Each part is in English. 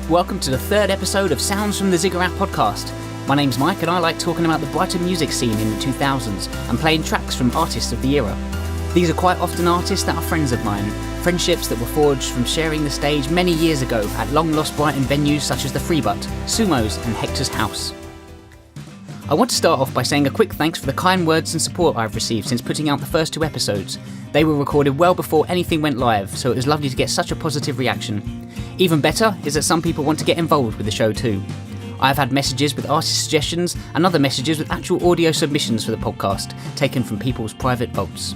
welcome to the third episode of Sounds from the Ziggurat podcast. My name's Mike and I like talking about the Brighton music scene in the 2000s and playing tracks from artists of the era. These are quite often artists that are friends of mine, friendships that were forged from sharing the stage many years ago at long-lost Brighton venues such as the Freebutt, Sumo's and Hector's House. I want to start off by saying a quick thanks for the kind words and support I've received since putting out the first two episodes. They were recorded well before anything went live, so it was lovely to get such a positive reaction. Even better is that some people want to get involved with the show too. I've had messages with artist suggestions and other messages with actual audio submissions for the podcast, taken from people's private vaults.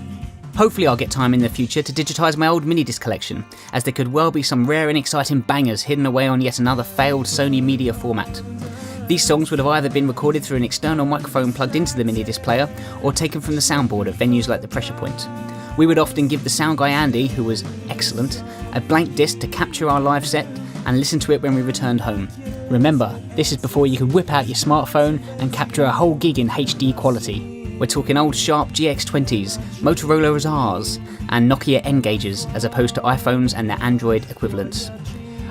Hopefully I'll get time in the future to digitise my old mini-disc collection, as there could well be some rare and exciting bangers hidden away on yet another failed Sony media format. These songs would have either been recorded through an external microphone plugged into the mini-disc player, or taken from the soundboard at venues like the Pressure Point. We would often give the sound guy Andy, who was excellent, a blank disc to capture our live set and listen to it when we returned home. Remember, this is before you could whip out your smartphone and capture a whole gig in HD quality. We're talking old Sharp GX20s, Motorola Razrs, and Nokia N-Gauges, as opposed to iPhones and their Android equivalents.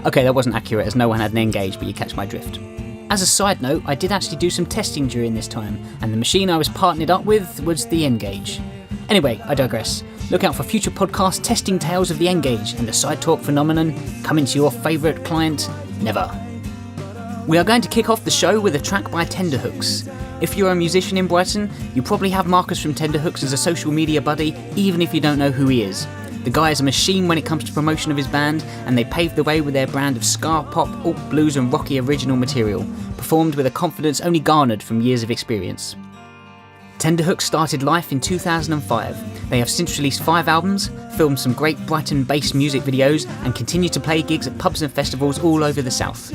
Okay, that wasn't accurate as no one had an N-Gauge, but you catch my drift. As a side note, I did actually do some testing during this time, and the machine I was partnered up with was the N-Gauge. Anyway, I digress. Look out for future podcasts testing tales of the N-Gauge and the side talk phenomenon coming to your favourite client, never. We are going to kick off the show with a track by Tenderhooks. If you're a musician in Brighton, you probably have Marcus from Tenderhooks as a social media buddy, even if you don't know who he is. The guy is a machine when it comes to promotion of his band, and they paved the way with their brand of ska, pop, alt, blues and rocky original material, performed with a confidence only garnered from years of experience. Tenderhooks started life in 2005. They have since released 5 albums, filmed some great Brighton-based music videos, and continue to play gigs at pubs and festivals all over the south.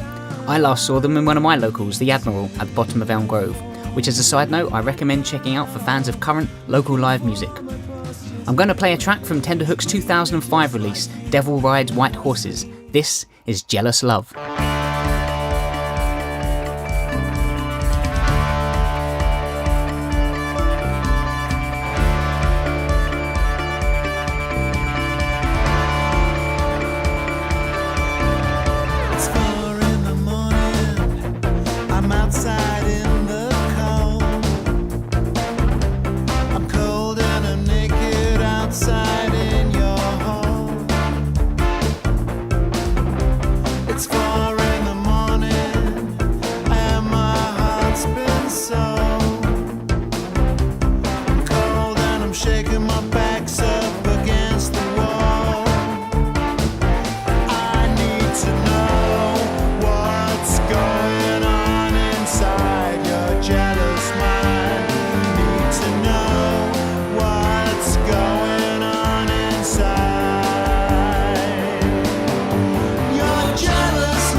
I last saw them in one of my locals, the Admiral, at the bottom of Elm Grove, which as a side note I recommend checking out for fans of current local live music. I'm going to play a track from Tenderhooks' 2005 release, Devil Rides White Horses. This is Jealous Love. Jealous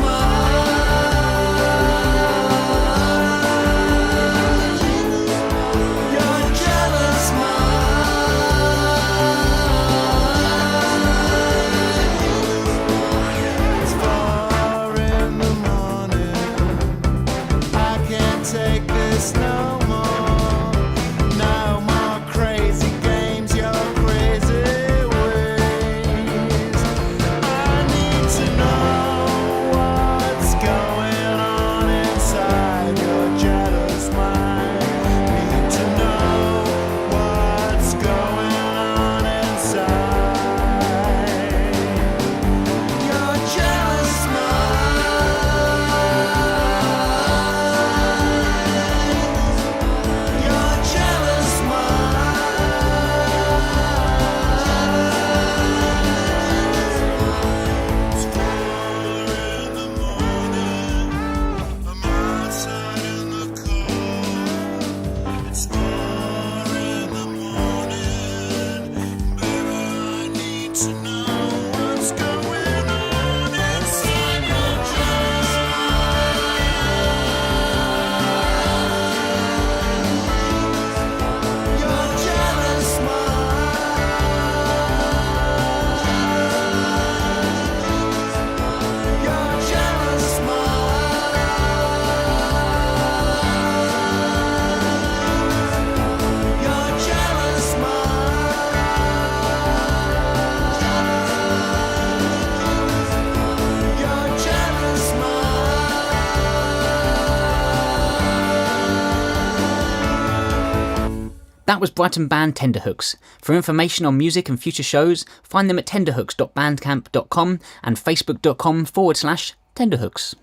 That was Brighton band Tenderhooks. For information on music and future shows, find them at tenderhooks.bandcamp.com and facebook.com/tenderhooks.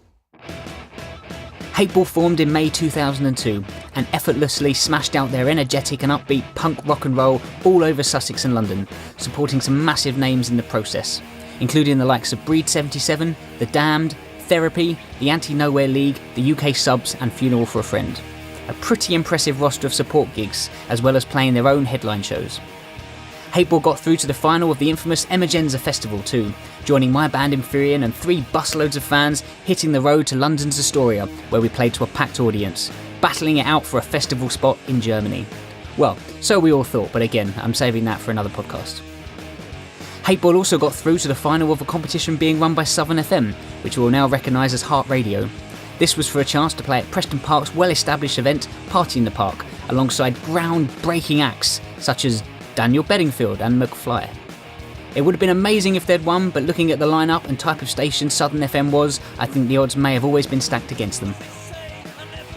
Hateball formed in May 2002 and effortlessly smashed out their energetic and upbeat punk rock and roll all over Sussex and London, supporting some massive names in the process, including the likes of Breed 77, The Damned, Therapy, the Anti-Nowhere League, the UK Subs and Funeral for a Friend. A pretty impressive roster of support gigs, as well as playing their own headline shows. Hateball got through to the final of the infamous Emergenza Festival too, joining my band Emphyrian and 3 busloads of fans hitting the road to London's Astoria, where we played to a packed audience, battling it out for a festival spot in Germany. Well, so we all thought, but again, I'm saving that for another podcast. Hateball also got through to the final of a competition being run by Southern FM, which we will now recognise as Heart Radio. This was for a chance to play at Preston Park's well-established event, Party in the Park, alongside ground-breaking acts such as Daniel Bedingfield and McFly. It would have been amazing if they'd won, but looking at the lineup and type of station Southern FM was, I think the odds may have always been stacked against them.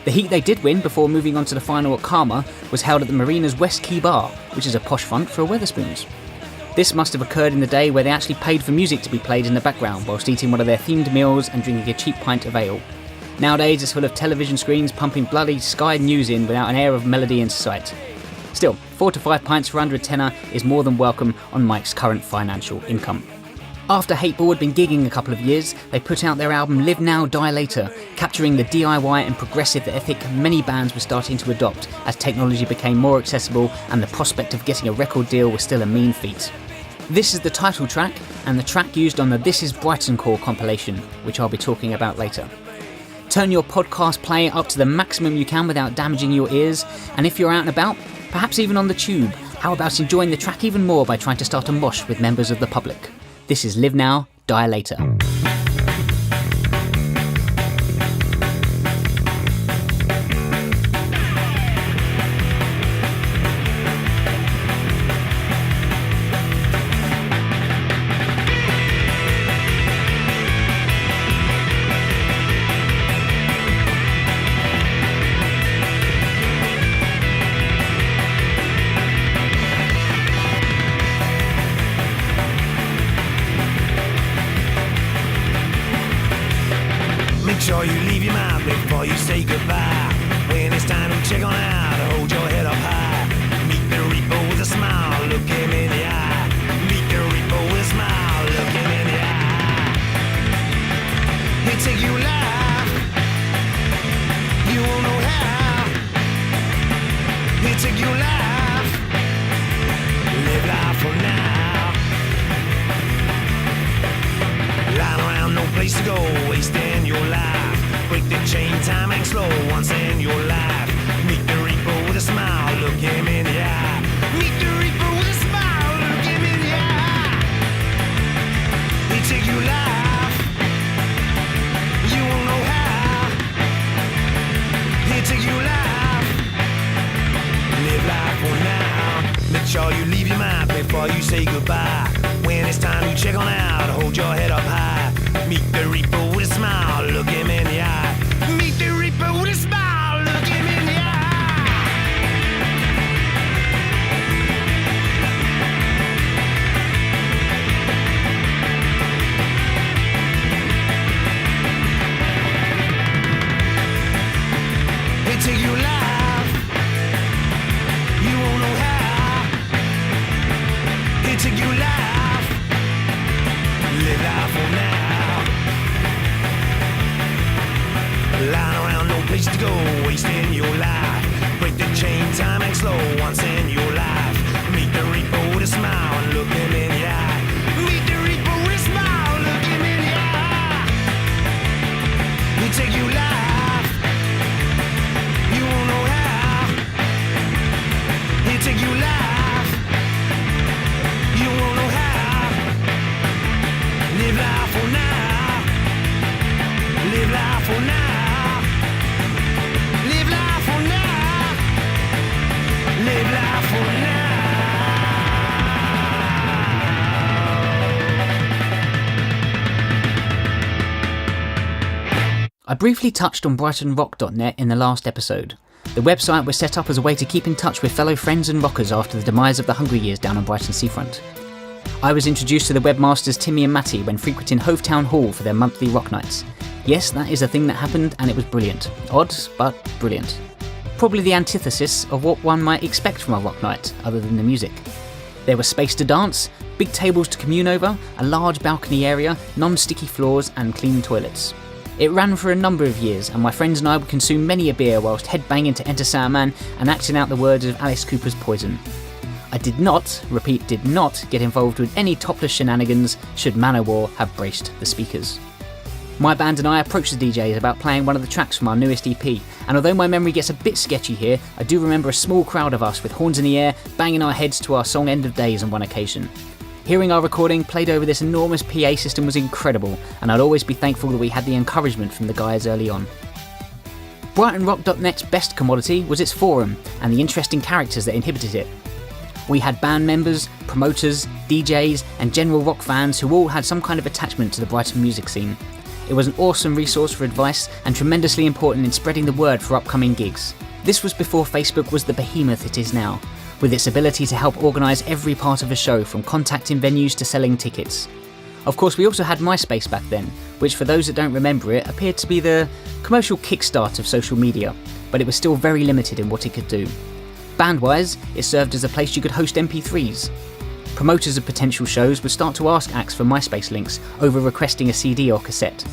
The heat they did win before moving on to the final at Karma was held at the Marina's West Quay Bar, which is a posh front for a Wetherspoons. This must have occurred in the day where they actually paid for music to be played in the background whilst eating one of their themed meals and drinking a cheap pint of ale. Nowadays it's full of television screens pumping bloody Sky News in without an air of melody in sight. Still, 4 to 5 pints for under a tenner is more than welcome on Mike's current financial income. After Hateball had been gigging a couple of years, they put out their album Live Now, Die Later, capturing the DIY and progressive ethic many bands were starting to adopt as technology became more accessible and the prospect of getting a record deal was still a mean feat. This is the title track and the track used on the This Is Brighton Core compilation, which I'll be talking about later. Turn your podcast player up to the maximum you can without damaging your ears, and if you're out and about, perhaps even on the tube, how about enjoying the track even more by trying to start a mosh with members of the public? This is Live Now, Die Later. Make sure you leave your mind before you say goodbye. When it's time to check on out, hold your head up high. Meet the reaper with a smile, look him in the eye. Meet the reaper with a smile, look him in the eye. He'll take you live, you won't know how. He'll take you live, live life for now. Lying around, no place to go, wasting your life. Break the chain, time and slow, once in your life. Meet the reaper with a smile, look him in the eye. Meet the reaper with a smile, look him in the eye. He take you live, you won't know how. He take you live, live life for now. Make sure you leave your mind before you say goodbye. When it's time to check on out, hold your head up high. Meet the reaper with a smile, look him in the eye. Meet the reaper with a smile, look him in the eye. He'll take you live, you won't know how. He'll take you live, live life for now. Lying around, no place to go, wasting your life. Break the chain, time and slow, once in your life. Meet the reaper with a smile, and look him in the eye. Meet the reaper with a smile, look him in the eye. He'll take you live, you won't know how. He'll take you live, you won't know how. Live life for now, live life for now. Live life for now. Live life for now. I briefly touched on BrightonRock.net in the last episode. The website was set up as a way to keep in touch with fellow friends and rockers after the demise of the Hungry Years down on Brighton seafront. I was introduced to the webmasters Timmy and Matty when frequenting Hove Town Hall for their monthly rock nights. Yes, that is a thing that happened, and it was brilliant. Odd, but brilliant. Probably the antithesis of what one might expect from a rock night, other than the music. There was space to dance, big tables to commune over, a large balcony area, non-sticky floors and clean toilets. It ran for a number of years, and my friends and I would consume many a beer whilst headbanging to Enter Sandman and acting out the words of Alice Cooper's Poison. I did not, repeat, did not get involved with any topless shenanigans should Manowar have braced the speakers. My band and I approached the DJs about playing one of the tracks from our newest EP, and although my memory gets a bit sketchy here, I do remember a small crowd of us with horns in the air, banging our heads to our song End of Days on one occasion. Hearing our recording played over this enormous PA system was incredible, and I'd always be thankful that we had the encouragement from the guys early on. BrightonRock.net's best commodity was its forum, and the interesting characters that inhabited it. We had band members, promoters, DJs and general rock fans who all had some kind of attachment to the Brighton music scene. It was an awesome resource for advice and tremendously important in spreading the word for upcoming gigs. This was before Facebook was the behemoth it is now, with its ability to help organise every part of a show from contacting venues to selling tickets. Of course, we also had MySpace back then, which for those that don't remember it appeared to be the commercial kickstart of social media, but it was still very limited in what it could do. Band-wise, it served as a place you could host MP3s. Promoters of potential shows would start to ask acts for MySpace links over requesting a CD or cassette.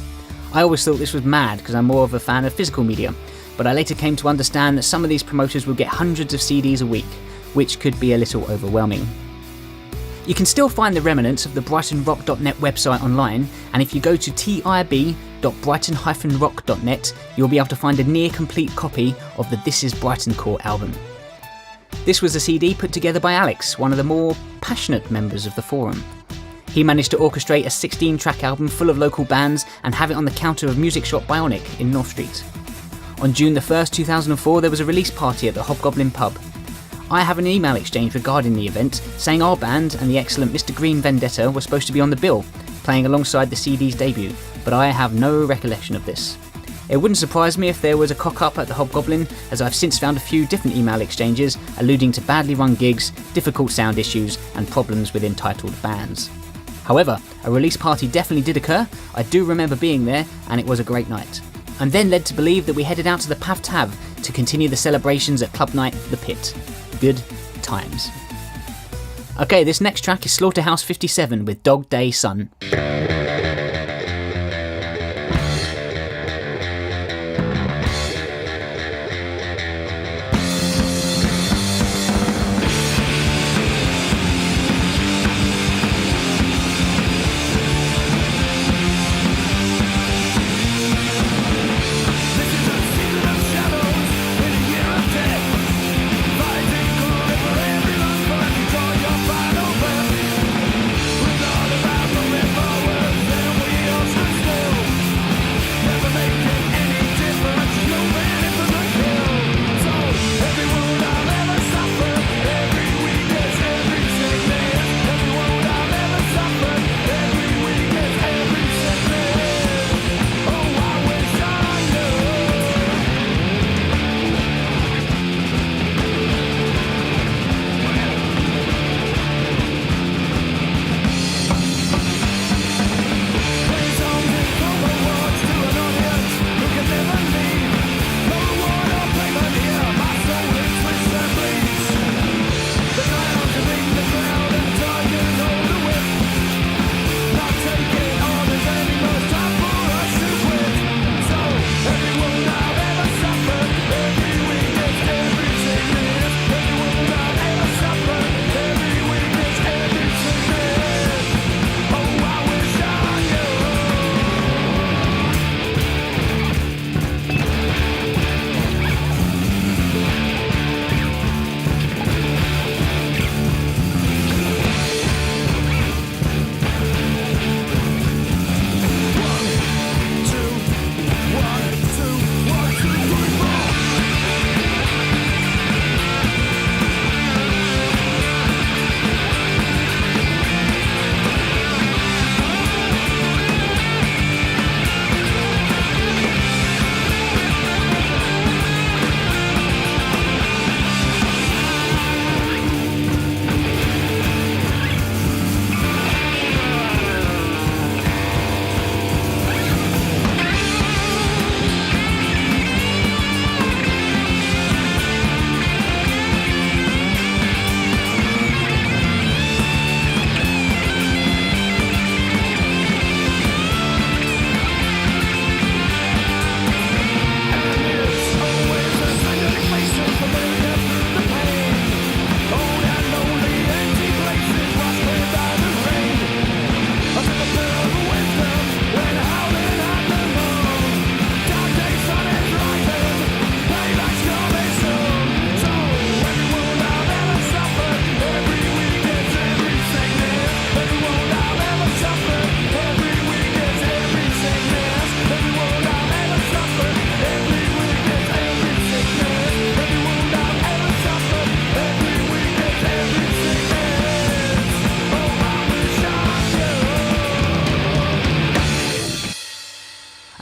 I always thought this was mad because I'm more of a fan of physical media, but I later came to understand that some of these promoters would get hundreds of CDs a week, which could be a little overwhelming. You can still find the remnants of the BrightonRock.net website online, and if you go to tib.brighton-rock.net, you'll be able to find a near-complete copy of the This Is Brighton Core album. This was a CD put together by Alex, one of the more passionate members of the forum. He managed to orchestrate a 16-track album full of local bands and have it on the counter of music shop Bionic in North Street. On June the 1st, 2004, there was a release party at the Hobgoblin pub. I have an email exchange regarding the event, saying our band and the excellent Mr. Green Vendetta were supposed to be on the bill, playing alongside the CD's debut, but I have no recollection of this. It wouldn't surprise me if there was a cock-up at the Hobgoblin, as I've since found a few different email exchanges alluding to badly run gigs, difficult sound issues, and problems with entitled bands. However, a release party definitely did occur. I do remember being there, and it was a great night. I'm then led to believe that we headed out to the Pav Tav to continue the celebrations at Club Night The Pit. Good times. Okay, this next track is Slaughterhouse 57 with Dog Day Sun. With all about the river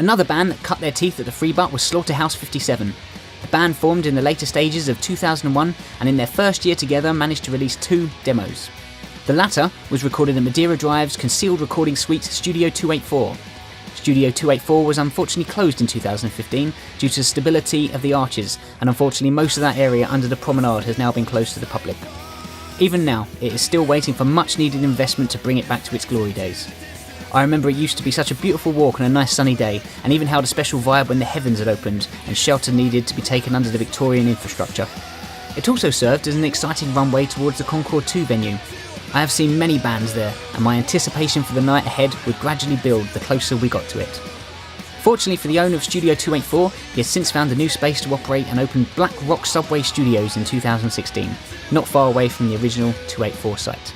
Another band that cut their teeth at the free butt was Slaughterhouse 57. The band formed in the later stages of 2001 and in their first year together managed to release 2 demos. The latter was recorded at Madeira Drive's concealed recording suite Studio 284. Studio 284 was unfortunately closed in 2015 due to the stability of the arches, and unfortunately most of that area under the promenade has now been closed to the public. Even now, it is still waiting for much needed investment to bring it back to its glory days. I remember it used to be such a beautiful walk on a nice sunny day, and even held a special vibe when the heavens had opened and shelter needed to be taken under the Victorian infrastructure. It also served as an exciting runway towards the Concorde 2 venue. I have seen many bands there, and my anticipation for the night ahead would gradually build the closer we got to it. Fortunately for the owner of Studio 284, he has since found a new space to operate and opened Black Rock Subway Studios in 2016, not far away from the original 284 site.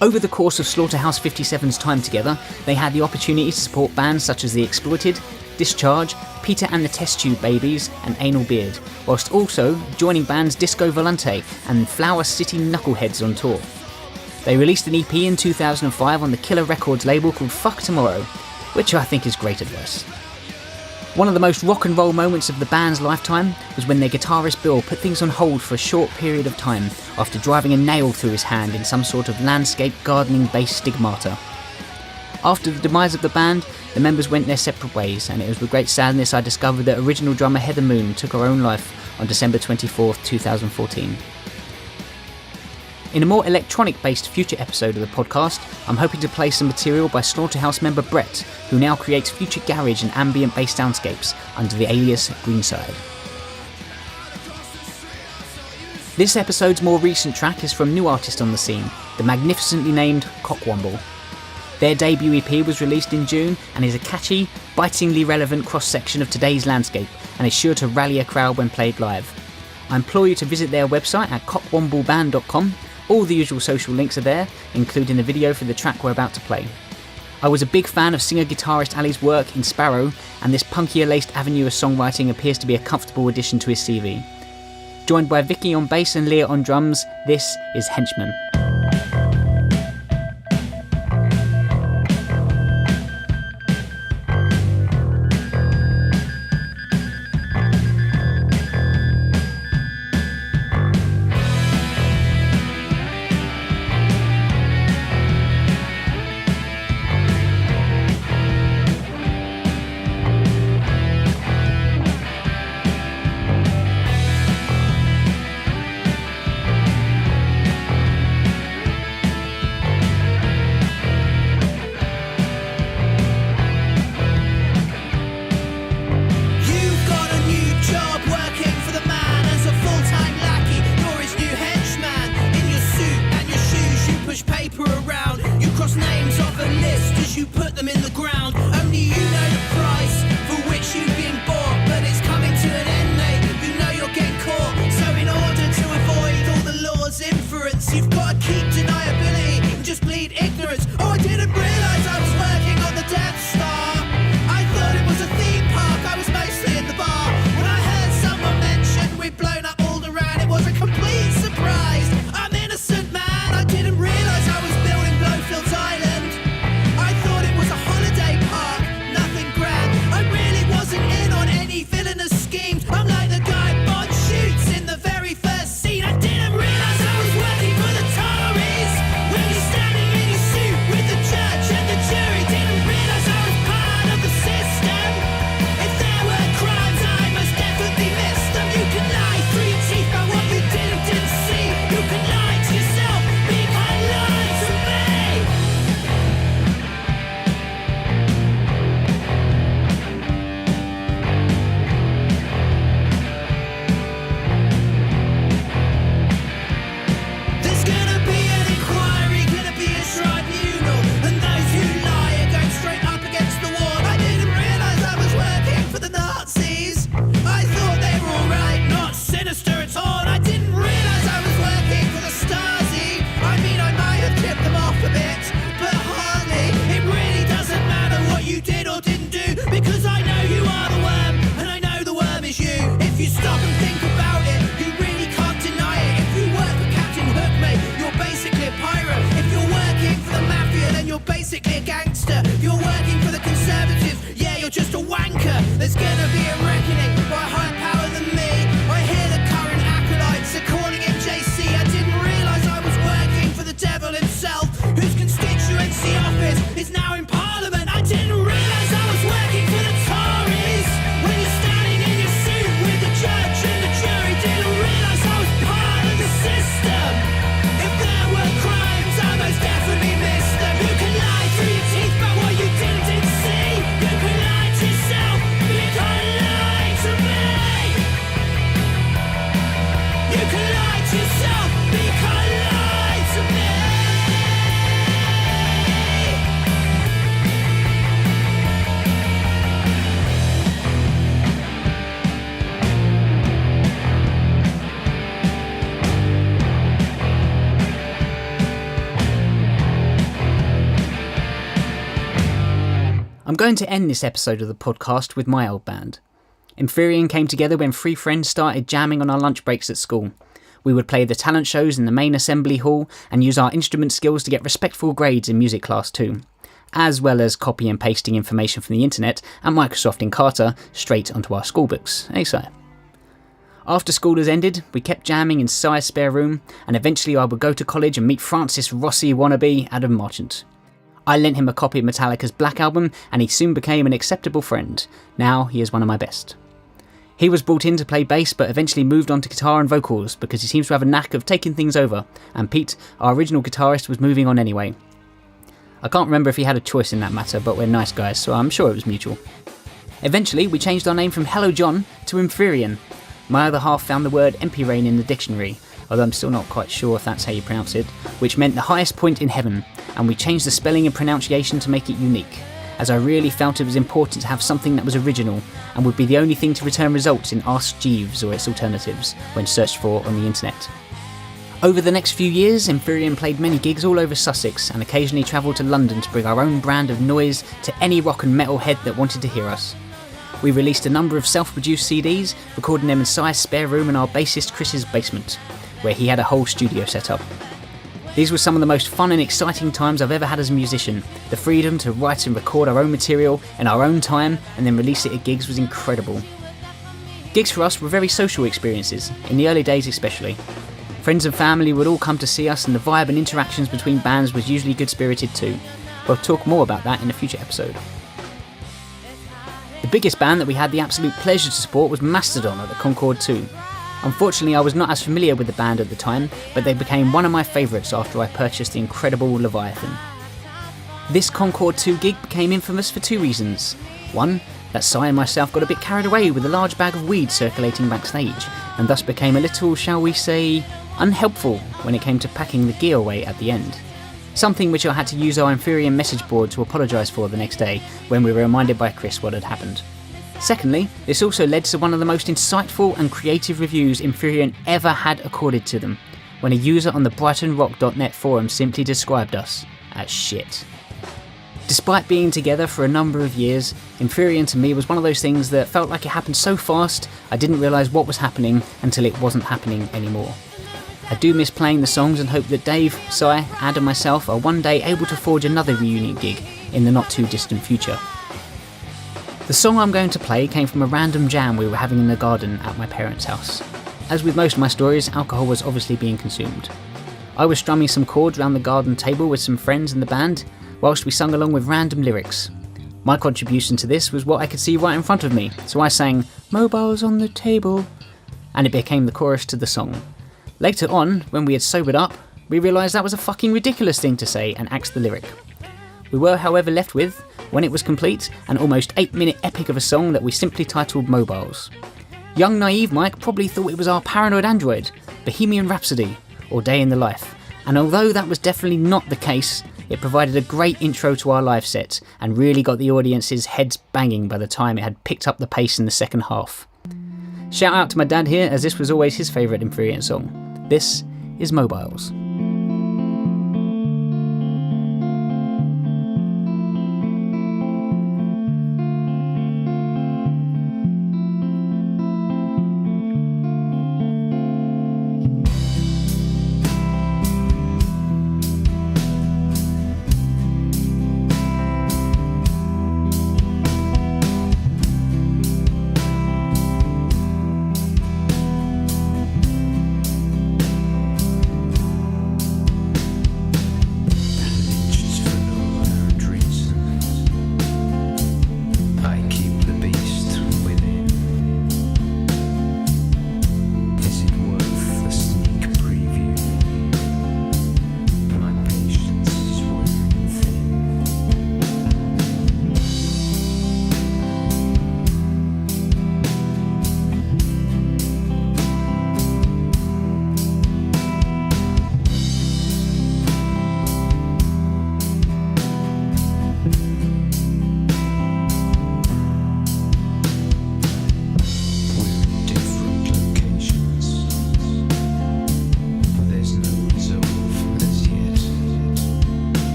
Over the course of Slaughterhouse 57's time together, they had the opportunity to support bands such as The Exploited, Discharge, Peter and the Test Tube Babies and Anal Beard, whilst also joining bands Disco Volante and Flower City Knuckleheads on tour. They released an EP in 2005 on the Killer Records label called Fuck Tomorrow, which I think is great advice. One of the most rock and roll moments of the band's lifetime was when their guitarist Bill put things on hold for a short period of time after driving a nail through his hand in some sort of landscape gardening based stigmata. After the demise of the band, the members went their separate ways, and it was with great sadness I discovered that original drummer Heather Moon took her own life on December 24th, 2014. In a more electronic-based future episode of the podcast, I'm hoping to play some material by Slaughterhouse member Brett, who now creates future garage and ambient-based soundscapes under the alias Greenside. This episode's more recent track is from new artist on the scene, the magnificently named Cockwomble. Their debut EP was released in June and is a catchy, bitingly relevant cross-section of today's landscape and is sure to rally a crowd when played live. I implore you to visit their website at cockwombleband.com. All the usual social links are there, including the video for the track we're about to play. I was a big fan of singer-guitarist Ali's work in Sparrow, and this punkier-laced avenue of songwriting appears to be a comfortable addition to his CV. Joined by Vicky on bass and Leah on drums, this is Henchman. I'm going to end this episode of the podcast with my old band. Emphyrian came together when 3 friends started jamming on our lunch breaks at school. We would play the talent shows in the main assembly hall and use our instrument skills to get respectful grades in music class too, as well as copy and pasting information from the internet and Microsoft Encarta straight onto our schoolbooks. Hey, Si. After school has ended, we kept jamming in Si's spare room, and eventually I would go to college and meet Francis Rossi wannabe Adam Marchant. I lent him a copy of Metallica's Black Album, and he soon became an acceptable friend. Now he is one of my best. He was brought in to play bass, but eventually moved on to guitar and vocals because he seems to have a knack of taking things over, and Pete, our original guitarist, was moving on anyway. I can't remember if he had a choice in that matter, but we're nice guys, so I'm sure it was mutual. Eventually, we changed our name from Hello John to Emphyrian. My other half found the word Empyrean in the dictionary, although I'm still not quite sure if that's how you pronounce it, which meant the highest point in heaven, and we changed the spelling and pronunciation to make it unique, as I really felt it was important to have something that was original, and would be the only thing to return results in Ask Jeeves or its alternatives, when searched for on the internet. Over the next few years, Emphyrian played many gigs all over Sussex, and occasionally travelled to London to bring our own brand of noise to any rock and metal head that wanted to hear us. We released a number of self-produced CDs, recording them in Si's spare room in our bassist Chris's basement, where he had a whole studio set up. These were some of the most fun and exciting times I've ever had as a musician. The freedom to write and record our own material in our own time and then release it at gigs was incredible. Gigs for us were very social experiences, in the early days especially. Friends and family would all come to see us, and the vibe and interactions between bands was usually good-spirited too. We'll talk more about that in a future episode. The biggest band that we had the absolute pleasure to support was Mastodon at the Concorde 2. Unfortunately, I was not as familiar with the band at the time, but they became one of my favourites after I purchased the incredible Leviathan. This Concorde 2 gig became infamous for 2 reasons. One, that Si and myself got a bit carried away with a large bag of weed circulating backstage, and thus became a little, shall we say, unhelpful when it came to packing the gear away at the end. Something which I had to use our Emphyrian message board to apologise for the next day, when we were reminded by Chris what had happened. Secondly, this also led to one of the most insightful and creative reviews Emphyrian ever had accorded to them, when a user on the BrightonRock.net forum simply described us as shit. Despite being together for a number of years, Emphyrian to me was one of those things that felt like it happened so fast I didn't realise what was happening until it wasn't happening anymore. I do miss playing the songs and hope that Dave, Si, Ad and myself are one day able to forge another reunion gig in the not too distant future. The song I'm going to play came from a random jam we were having in the garden at my parents' house. As with most of my stories, alcohol was obviously being consumed. I was strumming some chords around the garden table with some friends in the band, whilst we sung along with random lyrics. My contribution to this was what I could see right in front of me, so I sang "Mobiles on the table," and it became the chorus to the song. Later on, when we had sobered up, we realised that was a fucking ridiculous thing to say and axed the lyric. We were, however, left with, when it was complete, an almost 8-minute epic of a song that we simply titled Mobiles. Young naive Mike probably thought it was our Paranoid Android, Bohemian Rhapsody, or Day in the Life, and although that was definitely not the case, it provided a great intro to our live set and really got the audience's heads banging by the time it had picked up the pace in the second half. Shout out to my dad here, as this was always his favourite Emphyrian song. This is Mobiles.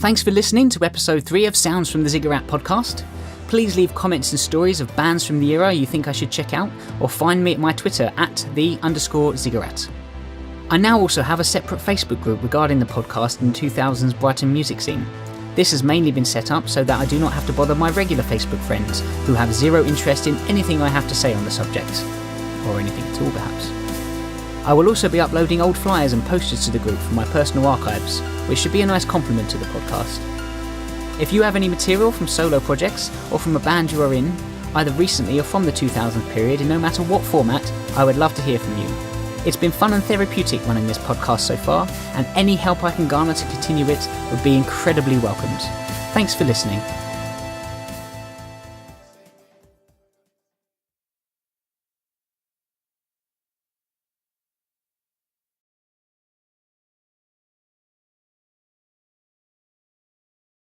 Thanks for listening to episode 3 of Sounds from the Ziggurat podcast. Please leave comments and stories of bands from the era you think I should check out, or find me at my Twitter at @the_Ziggurat. I now also have a separate Facebook group regarding the podcast and 2000s Brighton music scene. This has mainly been set up so that I do not have to bother my regular Facebook friends who have zero interest in anything I have to say on the subject. Or anything at all, perhaps. I will also be uploading old flyers and posters to the group from my personal archives, which should be a nice complement to the podcast. If you have any material from solo projects or from a band you are in, either recently or from the 2000s period, in no matter what format, I would love to hear from you. It's been fun and therapeutic running this podcast so far, and any help I can garner to continue it would be incredibly welcomed. Thanks for listening.